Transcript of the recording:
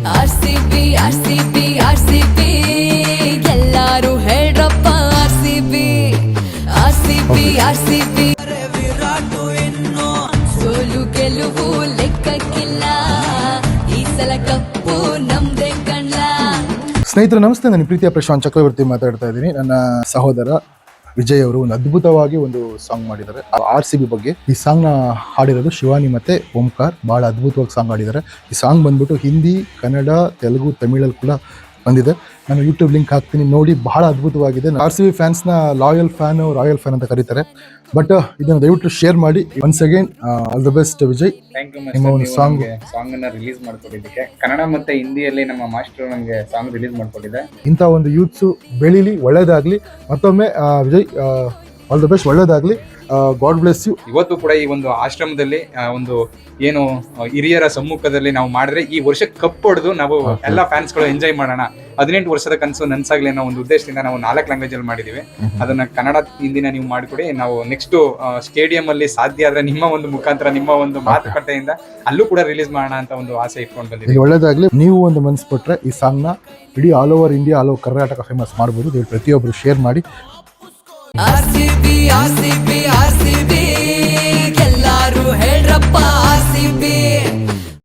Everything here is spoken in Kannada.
ಆರ್ಸಿಬಿ ಆರ್ಸಿಬಿ ಆರ್ಸಿಬಿ ಎಲ್ಲಾರು ಹೇಳ್ರಪ್ಪ ಆರ್ಸಿಬಿ ಆರ್ಸಿಬಿ ಆರ್ಸಿಬಿ ವಿರಾಟು ಇನ್ನು ಸೋಲು ಗೆಲುವು ಲೆಕ್ಕಕ್ಕಿಲ್ಲ ಈ ಸಲ ಕಪ್ಪು ನಮ್ದೇ ಕಣ್ಣ. ಸ್ನೇಹಿತರು ನಮಸ್ತೆ, ನಾನು ಪ್ರೀತಿಯ ಪ್ರಶಾಂತ್ ಚಕ್ರವರ್ತಿ ಮಾತಾಡ್ತಾ ಇದ್ದೀನಿ. ನನ್ನ ಸಹೋದರ ವಿಜಯ್ ಅವರು ಒಂದು ಅದ್ಭುತವಾಗಿ ಒಂದು ಸಾಂಗ್ ಮಾಡಿದ್ದಾರೆ RCB ಬಗ್ಗೆ. ಈ ಸಾಂಗ್ ನ ಹಾಡಿರೋದು ಶಿವಾನಿ ಮತ್ತೆ ಓಂಕಾರ್. ಬಹಳ ಅದ್ಭುತವಾಗಿ ಸಾಂಗ್ ಹಾಡಿದ್ದಾರೆ. ಈ ಸಾಂಗ್ ಬಂದ್ಬಿಟ್ಟು ಹಿಂದಿ, ಕನ್ನಡ, ತೆಲುಗು, ತಮಿಳಲ್ಲಿ ಕೂಡ ಬಂದಿದೆ. ನಾನು ಯೂಟ್ಯೂಬ್ ಲಿಂಕ್ ಹಾಕ್ತೀನಿ, ನೋಡಿ. ಬಹಳ ಅದ್ಭುತವಾಗಿದೆ. RCB ಫ್ಯಾನ್ಸ್ನ ರಾಯಲ್ ಫ್ಯಾನ್ ಅಂತ ಕರೀತಾರೆ. ಬಟ್ ಇದನ್ನು ದಯವಿಟ್ಟು ಶೇರ್ ಮಾಡಿ. Once again all the best Vijay. ನಿಮ್ಮ ಒಂದು ಸಾಂಗ್ ಅನ್ನ ರಿಲೀಸ್ ಮಾಡ್ಕೊಟ್ಟಿದ್ದಕ್ಕೆ. ಕನ್ನಡ ಮತ್ತೆ ಹಿಂದಿಯಲ್ಲಿ ನಮ್ಮ ಮಾಸ್ಟರ್ ನಮಗೆ ಸಾಂಗ್ ರಿಲೀಸ್ ಮಾಡ್ಕೊಟ್ಟಿದೆ. ಇಂಥ ಒಂದು ಯೂತ್ಸು ಬೆಳೀಲಿ, ಒಳ್ಳೇದಾಗ್ಲಿ. ಮತ್ತೊಮ್ಮೆ ವಿಜಯ್ ಆಲ್ ದ ಬೆಸ್ಟ್, ಒಳ್ಳೇದಾಗ್ಲಿ. God bless you. ಇವತ್ತು ಕೂಡ ಈ ಒಂದು ಆಶ್ರಮದಲ್ಲಿ ಒಂದು ಏನು ಹಿರಿಯರ ಸಮ್ಮುಖದಲ್ಲಿ ನಾವು ಮಾಡಿದ್ರೆ ಈ ವರ್ಷ ಕಪ್ ಹೊಡೆದು ನಾವು ಎಲ್ಲ ಫ್ಯಾನ್ಸ್ಗಳು ಎಂಜಾಯ್ ಮಾಡೋಣ. 18 ವರ್ಷದ ಕನಸು ನನ್ಸಾಗ್ಲಿ ಅನ್ನೋ ಒಂದು ಉದ್ದೇಶದಿಂದ ನಾವು 4 ಲ್ಯಾಂಗ್ವೇಜ್ ಅಲ್ಲಿ ಮಾಡಿದೀವಿ. ಅದನ್ನ ಕನ್ನಡ, ಹಿಂದಿನ ನೀವು ಮಾಡಿಕೊಡಿ. ನಾವು ನೆಕ್ಸ್ಟ್ ಸ್ಟೇಡಿಯಂ ಅಲ್ಲಿ ಸಾಧ್ಯ ಆದ್ರೆ ನಿಮ್ಮ ಒಂದು ಮುಖಾಂತರ, ನಿಮ್ಮ ಒಂದು ಮಾತುಕತೆಯಿಂದ ಅಲ್ಲೂ ಕೂಡ ರಿಲೀಸ್ ಮಾಡೋಣ ಅಂತ ಒಂದು ಆಸೆ ಇಟ್ಕೊಂಡು ಬಂದಿದ್ದೀವಿ. ಒಳ್ಳೇದಾಗ್ಲಿ. ನೀವು ಒಂದು ಮನಸ್ಸು ಕೊಟ್ರೆ ಈ ಸಾಂಗ್ ನ ಇಡೀ all over India, all over Karnataka famous ಮಾಡ್ಬೋದು. ಪ್ರತಿಯೊಬ್ಬರು ಶೇರ್ ಮಾಡಿ. ಆರ್ಸಿಬಿ ಆರ್ಸಿಬಿ ಆರ್ಸಿಬಿ ಎಲ್ಲಾರು ಹೇಳ್ರಪ್ಪ ಆರ್ಸಿಬಿ.